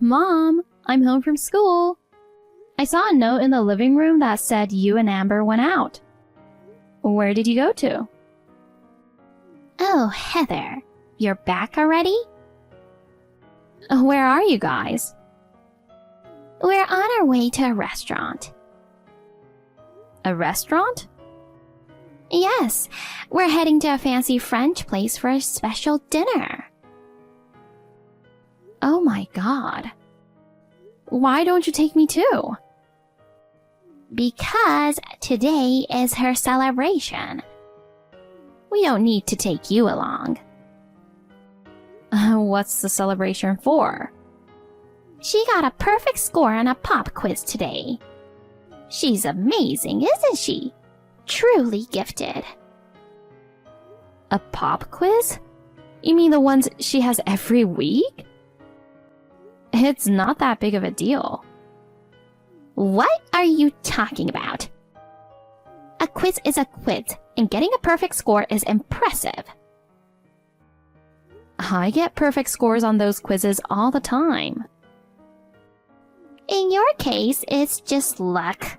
Mom, I'm home from school. I saw a note in the living room that said you and Amber went out. Where did you go to? Oh, Heather, you're back already? Where are you guys? We're on our way to a restaurant. A restaurant? Yes, we're heading to a fancy French place for a special dinner. Oh my God. Why don't you take me too? Because today is her celebration. We don't need to take you along. What's the celebration for? She got a perfect score on a pop quiz today. She's amazing, isn't she? Truly gifted. A pop quiz? You mean the ones she has every week? It's not that big of a deal. What are you talking about? A quiz is a quiz, and getting a perfect score is impressive. I get perfect scores on those quizzes all the time. In your case, it's just luck.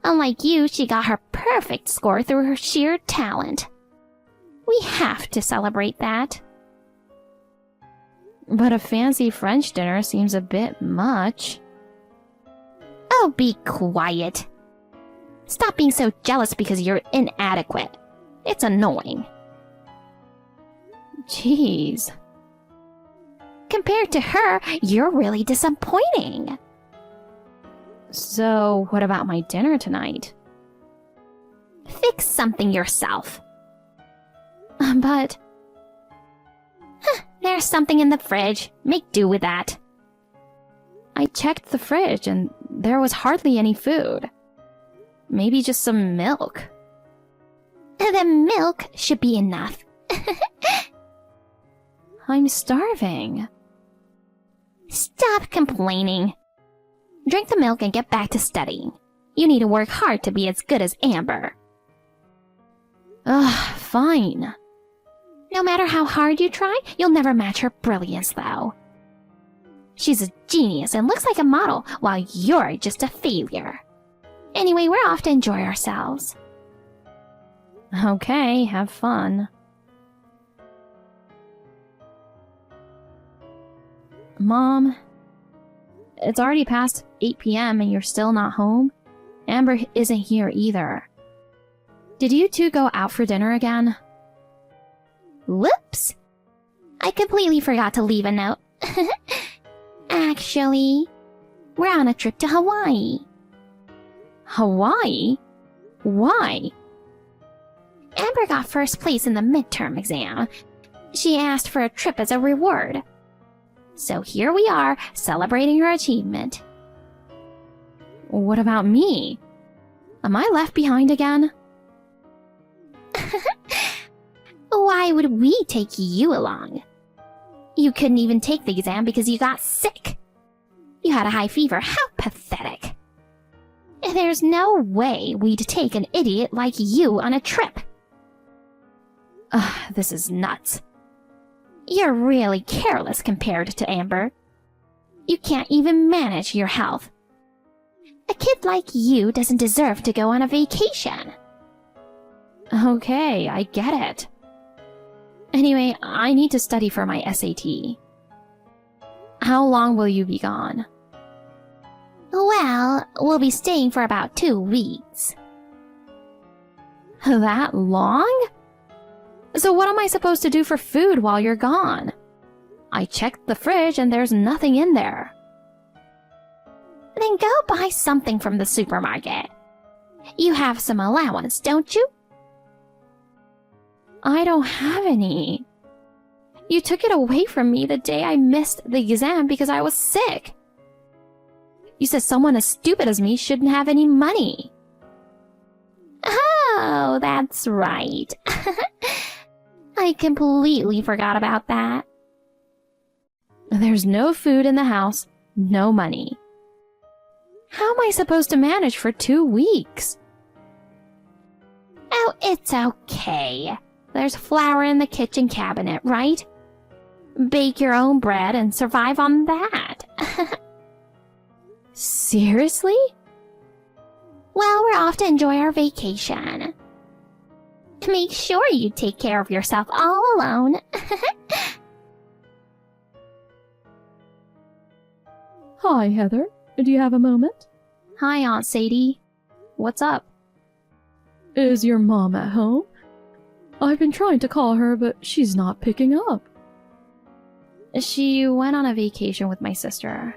Unlike you, she got her perfect score through her sheer talent. We have to celebrate that. But a fancy French dinner seems a bit much. Oh, be quiet. Stop being so jealous because you're inadequate. It's annoying. Jeez. Compared to her, you're really disappointing. So, what about my dinner tonight? Fix something yourself. But... There's something in the fridge. Make do with that. I checked the fridge and there was hardly any food. Maybe just some milk. The milk should be enough. I'm starving. Stop complaining. Drink the milk and get back to studying. You need to work hard to be as good as Amber. Ugh, fine. No matter how hard you try, you'll never match her brilliance, though. She's a genius and looks like a model, while you're just a failure. Anyway, we're off to enjoy ourselves. Okay, have fun. Mom, it's already past 8 p.m. and you're still not home? Amber isn't here either. Did you two go out for dinner again? Whoops! I completely forgot to leave a note. Actually, we're on a trip to Hawaii. Hawaii? Why? Amber got first place in the midterm exam. She asked for a trip as a reward. So here we are, celebrating her achievement. What about me? Am I left behind again? Why would we take you along? You couldn't even take the exam because you got sick. You had a high fever. How pathetic. There's no way we'd take an idiot like you on a trip. This is nuts. You're really careless compared to Amber. You can't even manage your health. A kid like you doesn't deserve to go on a vacation. Okay, I get it. Anyway, I need to study for my SAT. How long will you be gone? Well, we'll be staying for about 2 weeks. That long? So what am I supposed to do for food while you're gone? I checked the fridge and there's nothing in there. Then go buy something from the supermarket. You have some allowance, don't you? I don't have any. You took it away from me the day I missed the exam because I was sick. You said someone as stupid as me shouldn't have any money. Oh, that's right. I completely forgot about that. There's no food in the house, no money. How am I supposed to manage for 2 weeks? Oh, it's okay. There's flour in the kitchen cabinet, right? Bake your own bread and survive on that. Seriously? Well, we're off to enjoy our vacation. Make sure you take care of yourself all alone. Hi, Heather. Do you have a moment? Hi, Aunt Sadie. What's up? Is your mom at home? I've been trying to call her, but she's not picking up. She went on a vacation with my sister.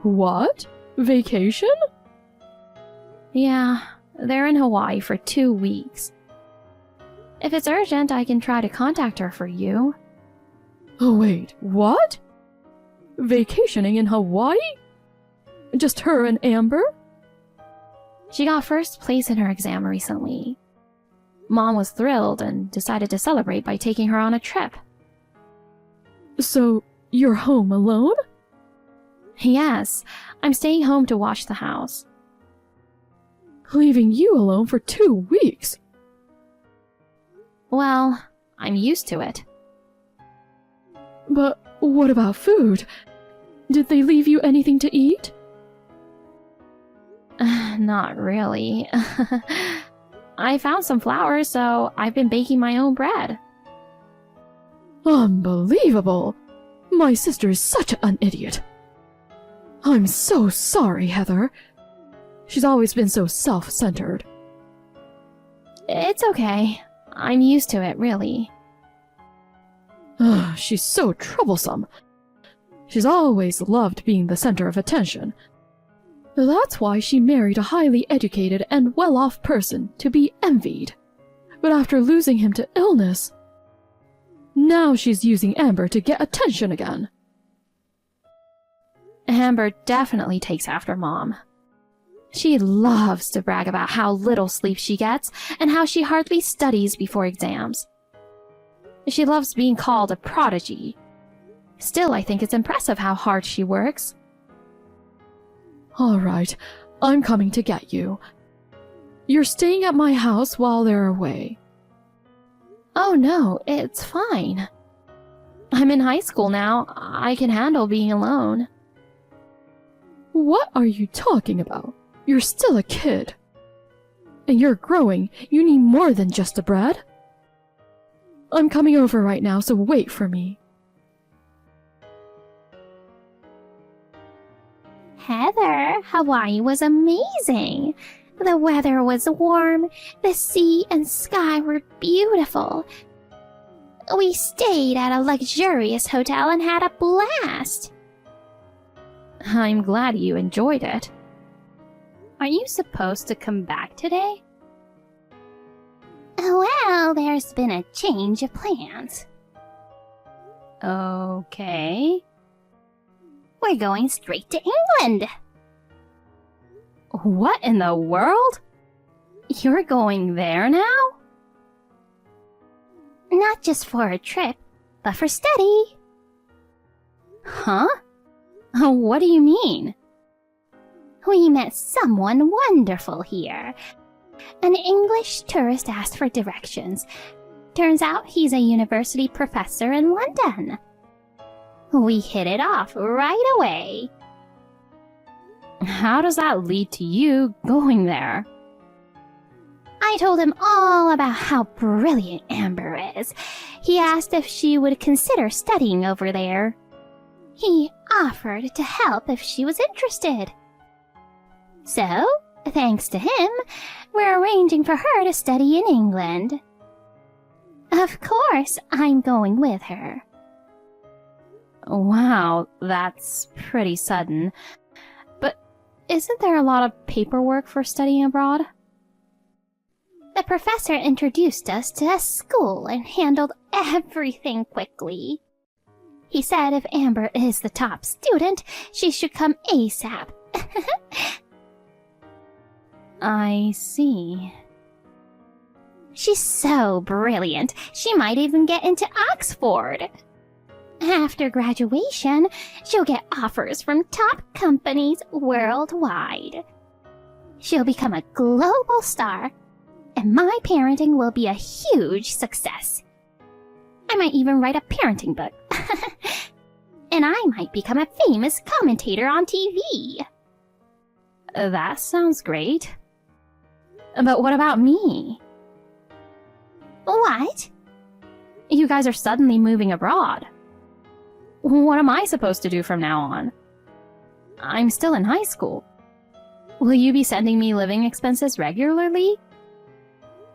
What? Vacation? Yeah, they're in Hawaii for 2 weeks. If it's urgent, I can try to contact her for you. Oh, wait, what? Vacationing in Hawaii? Just her and Amber? She got first place in her exam recently. Mom was thrilled and decided to celebrate by taking her on a trip. So, you're home alone? Yes, I'm staying home to watch the house. Leaving you alone for 2 weeks? Well, I'm used to it. But what about food? Did they leave you anything to eat? Not really. I found some flour, so I've been baking my own bread. Unbelievable! My sister is such an idiot. I'm so sorry, Heather. She's always been so self-centered. It's okay. I'm used to it, really. She's so troublesome. She's always loved being the center of attention. That's why she married a highly educated and well-off person to be envied. But after losing him to illness, now she's using Amber to get attention again. Amber definitely takes after Mom. She loves to brag about how little sleep she gets and how she hardly studies before exams. She loves being called a prodigy. Still, I think it's impressive how hard she works. All right, I'm coming to get you. You're staying at my house while they're away. Oh no, it's fine. I'm in high school now. I can handle being alone. What are you talking about? You're still a kid. And you're growing. You need more than just the bread. I'm coming over right now, so wait for me. Heather, Hawaii was amazing. The weather was warm, the sea and sky were beautiful. We stayed at a luxurious hotel and had a blast. I'm glad you enjoyed it. Aren't you supposed to come back today? Well, there's been a change of plans. Okay. We're going straight to England. What in the world? You're going there now? Not just for a trip, but for study. Huh? What do you mean? We met someone wonderful here. An English tourist asked for directions. Turns out he's a university professor in London. We hit it off right away. How does that lead to you going there? I told him all about how brilliant Amber is. He asked if she would consider studying over there. He offered to help if she was interested. So, thanks to him, we're arranging for her to study in England. Of course, I'm going with her. Wow, that's pretty sudden. But isn't there a lot of paperwork for studying abroad? The professor introduced us to a school and handled everything quickly. He said if Amber is the top student, she should come ASAP. I see. She's so brilliant, she might even get into Oxford. After graduation, she'll get offers from top companies worldwide. She'll become a global star, and my parenting will be a huge success. I might even write a parenting book. and I might become a famous commentator on TV. That sounds great. But what about me? What? You guys are suddenly moving abroad. What am I supposed to do from now on? I'm still in high school. Will you be sending me living expenses regularly?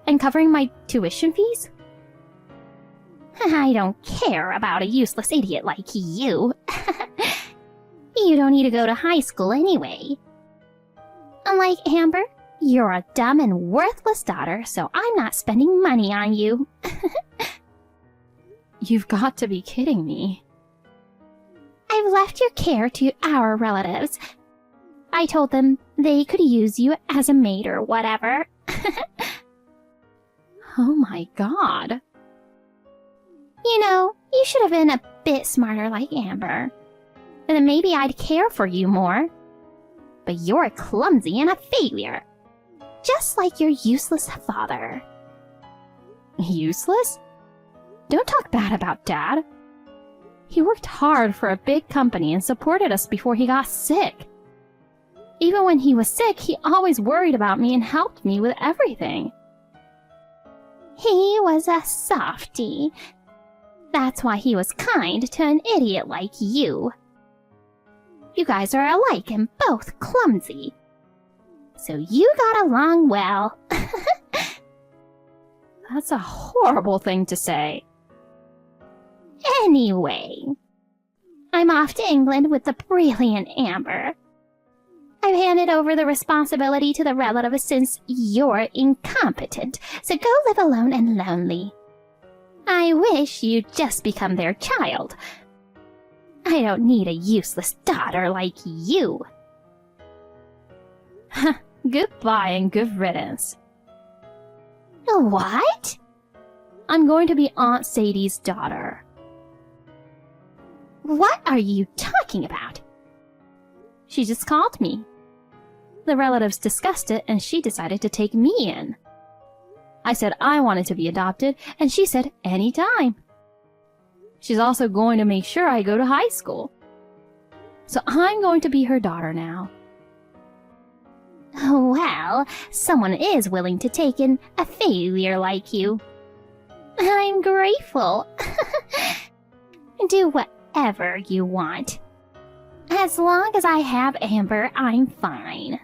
And covering my tuition fees? I don't care about a useless idiot like you. You don't need to go to high school anyway. Unlike Amber, you're a dumb and worthless daughter, so I'm not spending money on you. You've got to be kidding me. I've left your care to our relatives. I told them they could use you as a maid or whatever. Oh my god. You know, you should have been a bit smarter like Amber. And then maybe I'd care for you more. But you're clumsy and a failure. Just like your useless father. Useless? Don't talk bad about Dad. He worked hard for a big company and supported us before he got sick. Even when he was sick, he always worried about me and helped me with everything. He was a softie. That's why he was kind to an idiot like you. You guys are alike and both clumsy. So you got along well. That's a horrible thing to say. Anyway, I'm off to England with the brilliant Amber. I've handed over the responsibility to the relatives since you're incompetent, so go live alone and lonely. I wish you'd just become their child. I don't need a useless daughter like you. Goodbye and good riddance. What? I'm going to be Aunt Sadie's daughter. What are you talking about? She just called me. The relatives discussed it and she decided to take me in. I said I wanted to be adopted and she said anytime. She's also going to make sure I go to high school. So I'm going to be her daughter now. Well, someone is willing to take in a failure like you. I'm grateful. Do whatever you want. As long as I have Amber, I'm fine.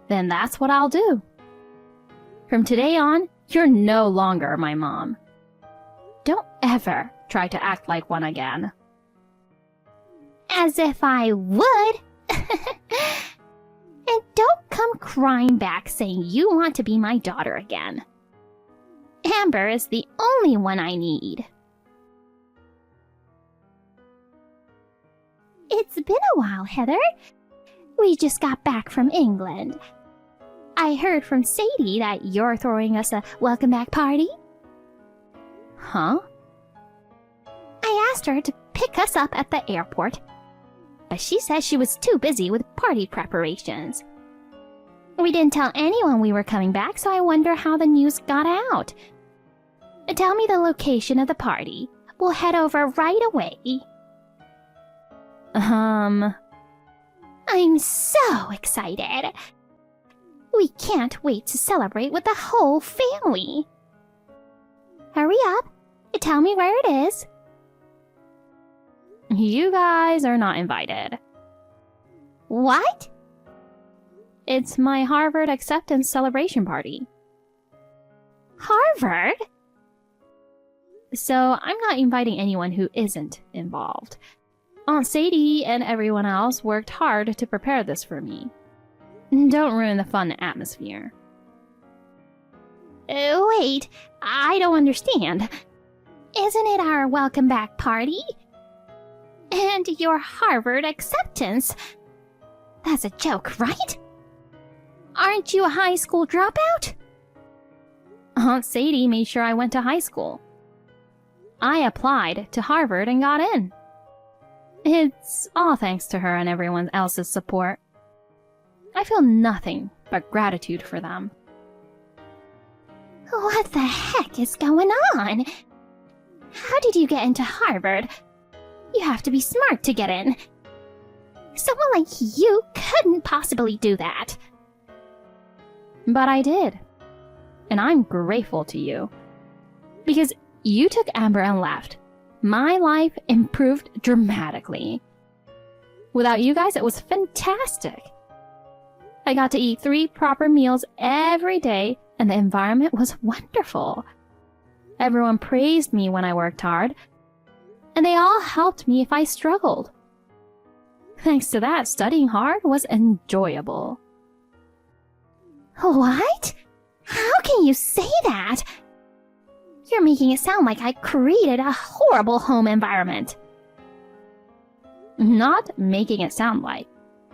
Then that's what I'll do. From today on, you're no longer my mom. Don't ever try to act like one again. As if I would. And don't come crying back saying you want to be my daughter again. Amber is the only one I need. It's been a while, Heather. We just got back from England. I heard from Sadie that you're throwing us a welcome back party. Huh? I asked her to pick us up at the airport, but she said she was too busy with party preparations. We didn't tell anyone we were coming back, so I wonder how the news got out. Tell me the location of the party. We'll head over right away. I'm so excited. We can't wait to celebrate with the whole family. Hurry up. Tell me where it is. You guys are not invited. What? It's my Harvard acceptance celebration party. Harvard? So I'm not inviting anyone who isn't involved. Aunt Sadie and everyone else worked hard to prepare this for me. Don't ruin the fun atmosphere. Wait, I don't understand. Isn't it our welcome back party? And your Harvard acceptance? That's a joke, right? Aren't you a high school dropout? Aunt Sadie made sure I went to high school. I applied to Harvard and got in. It's all thanks to her and everyone else's support. I feel nothing but gratitude for them. What the heck is going on? How did you get into Harvard? You have to be smart to get in. Someone like you couldn't possibly do that. But I did. And I'm grateful to you. Because you took Amber and left. My life improved dramatically. Without you guys, it was fantastic. I got to eat 3 proper meals every day, and the environment was wonderful. Everyone praised me when I worked hard, and they all helped me if I struggled. Thanks to that, studying hard was enjoyable. What? How can you say that? You're making it sound like I created a horrible home environment. Not making it sound like.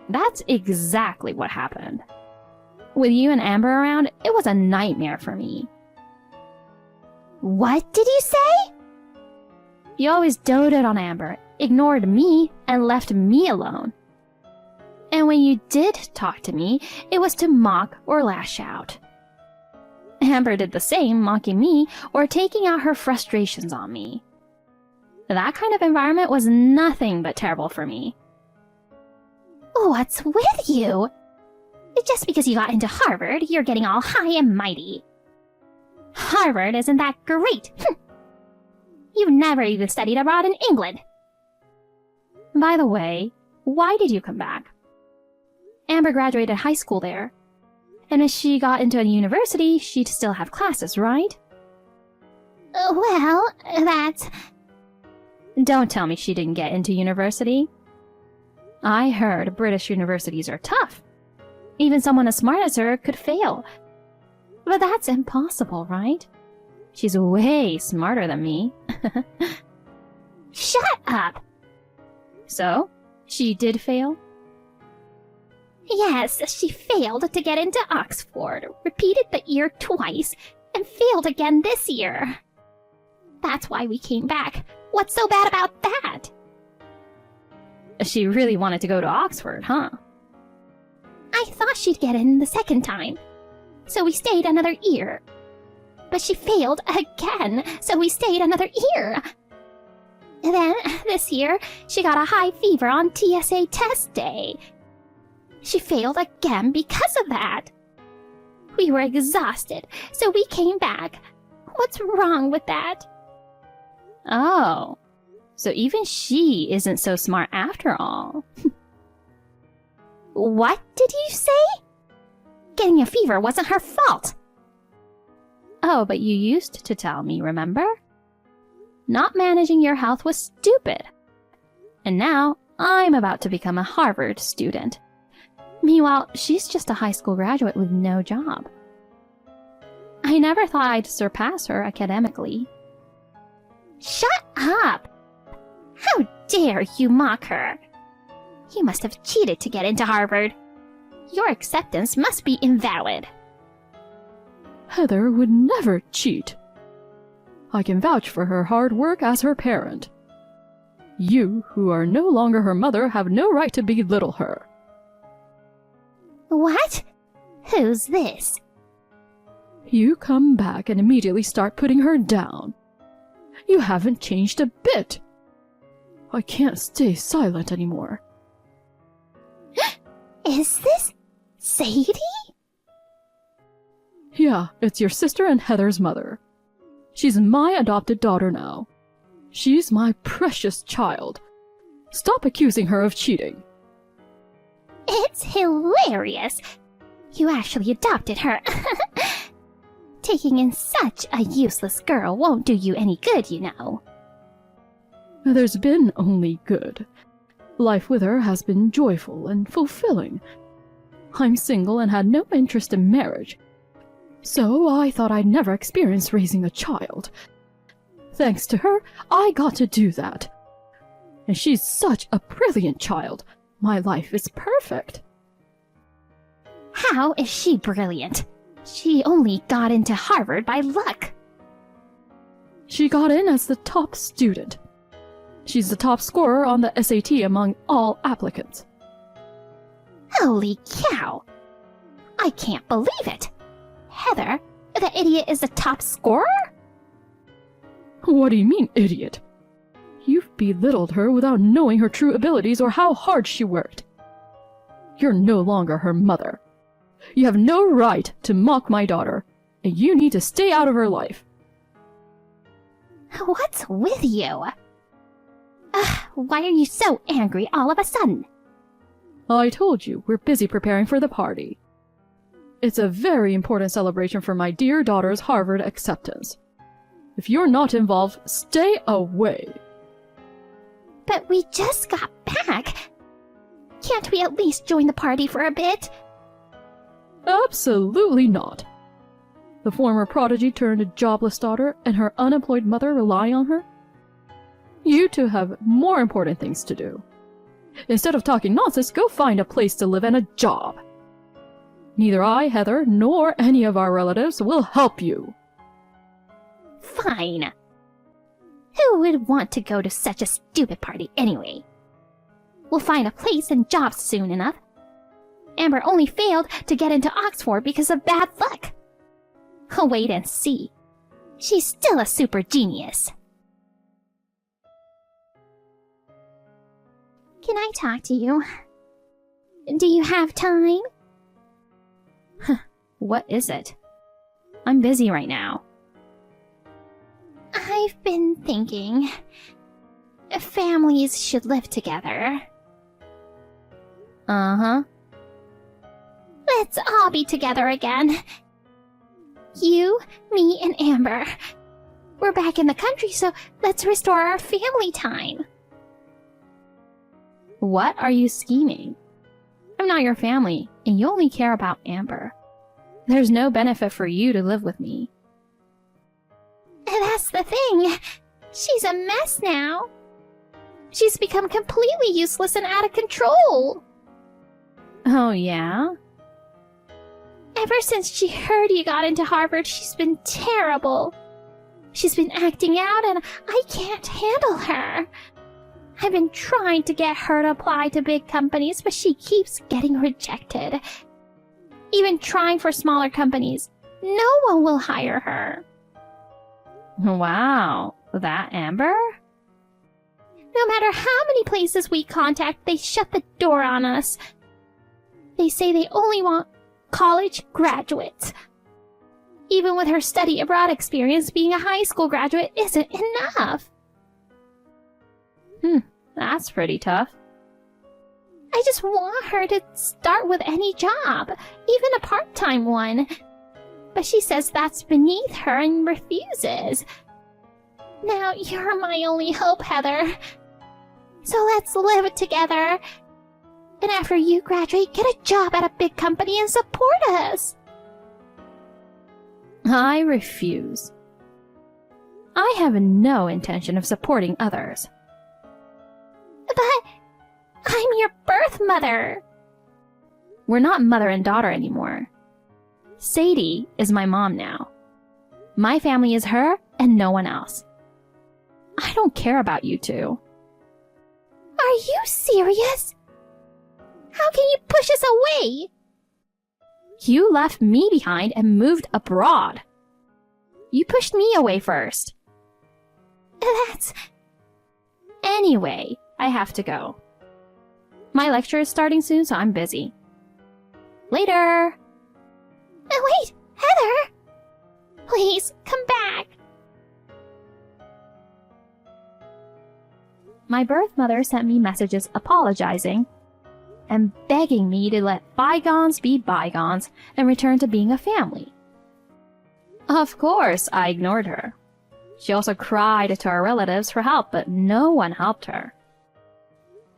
That's exactly what happened. With you and Amber around, it was a nightmare for me. What did you say? You always doted on Amber, ignored me, and left me alone. And when you did talk to me, it was to mock or lash out. Amber did the same, mocking me or taking out her frustrations on me. That kind of environment was nothing but terrible for me. What's with you? Just because you got into Harvard, you're getting all high and mighty. Harvard isn't that great. You've never even studied abroad in England. By the way, why did you come back? Amber graduated high school there. And if she got into a university, she'd still have classes, right? Well, that's... Don't tell me she didn't get into university. I heard British universities are tough. Even someone as smart as her could fail. But that's impossible, right? She's way smarter than me. Shut up! So, she did fail? Yes, she failed to get into Oxford, repeated the year twice, and failed again this year. That's why we came back. What's so bad about that? She really wanted to go to Oxford, huh? I thought she'd get in the second time, so we stayed another year. But she failed again, so we stayed another year. Then, this year, she got a high fever on TSA test day. She failed again because of that. We were exhausted, so we came back. What's wrong with that? Oh, so even she isn't so smart after all. What did you say? Getting a fever wasn't her fault. Oh, but you used to tell me, remember? Not managing your health was stupid. And now I'm about to become a Harvard student. Meanwhile, she's just a high school graduate with no job. I never thought I'd surpass her academically. Shut up! How dare you mock her? You must have cheated to get into Harvard. Your acceptance must be invalid. Heather would never cheat. I can vouch for her hard work as her parent. You, who are no longer her mother, have no right to belittle her. What? Who's this? You come back and immediately start putting her down. You haven't changed a bit. I can't stay silent anymore. Is this Sadie? Yeah, it's your sister and Heather's mother. She's my adopted daughter now. She's my precious child. Stop accusing her of cheating. It's hilarious. You actually adopted her. Taking in such a useless girl won't do you any good, you know. There's been only good. Life with her has been joyful and fulfilling. I'm single and had no interest in marriage, so I thought I'd never experience raising a child. Thanks to her, I got to do that. And she's such a brilliant child. My life is perfect. How is she brilliant? She only got into Harvard by luck. She got in as the top student. She's the top scorer on the SAT among all applicants. Holy cow! I can't believe it. Heather, the idiot is the top scorer? What do you mean, idiot? You've belittled her without knowing her true abilities or how hard she worked. You're no longer her mother. You have no right to mock my daughter, and you need to stay out of her life. What's with you? Why are you so angry all of a sudden? I told you, we're busy preparing for the party. It's a very important celebration for my dear daughter's Harvard acceptance. If you're not involved, stay away. But we just got back. Can't we at least join the party for a bit? Absolutely not. The former prodigy turned jobless daughter and her unemployed mother rely on her. You two have more important things to do. Instead of talking nonsense, go find a place to live and a job. Neither I, Heather, nor any of our relatives will help you. Fine. Who would want to go to such a stupid party anyway? We'll find a place and jobs soon enough. Amber only failed to get into Oxford because of bad luck. I'll wait and see. She's still a super genius. Can I talk to you? Do you have time? What is it? I'm busy right now. I've been thinking families should live together. Uh-huh. Let's all be together again. You, me, and Amber. We're back in the country, so let's restore our family time. What are you scheming? I'm not your family, and you only care about Amber. There's no benefit for you to live with me. That's the thing. She's a mess now. She's become completely useless and out of control. Oh, yeah? Ever since she heard you got into Harvard, she's been terrible. She's been acting out, and I can't handle her. I've been trying to get her to apply to big companies, but she keeps getting rejected. Even trying for smaller companies, no one will hire her. Wow, that Amber? No matter how many places we contact, they shut the door on us. They say they only want college graduates. Even with her study abroad experience, being a high school graduate isn't enough. That's pretty tough. I just want her to start with any job, even a part-time one. But she says that's beneath her and refuses. Now you're my only hope, Heather. So let's live together. And after you graduate, get a job at a big company and support us. I refuse. I have no intention of supporting others. But I'm your birth mother. We're not mother and daughter anymore. Sadie is my mom now. My family is her and no one else. I don't care about you two. Are you serious? How can you push us away? You left me behind and moved abroad. You pushed me away first. That's... Anyway, I have to go. My lecture is starting soon, so I'm busy. Later! Wait, Heather! Please, come back. My birth mother sent me messages apologizing and begging me to let bygones be bygones and return to being a family. Of course, I ignored her. She also cried to her relatives for help, but no one helped her.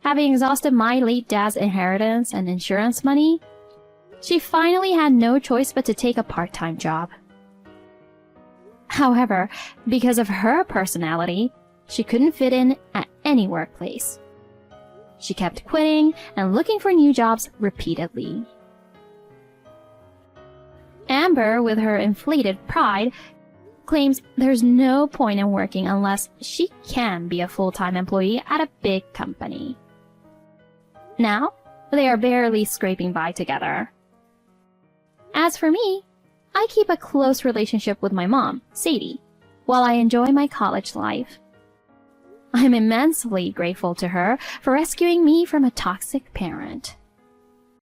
Having exhausted my late dad's inheritance and insurance money, she finally had no choice but to take a part-time job. However, because of her personality, she couldn't fit in at any workplace. She kept quitting and looking for new jobs repeatedly. Amber, with her inflated pride, claims there's no point in working unless she can be a full-time employee at a big company. Now, they are barely scraping by together. As for me, I keep a close relationship with my mom, Sadie, while I enjoy my college life. I'm immensely grateful to her for rescuing me from a toxic parent.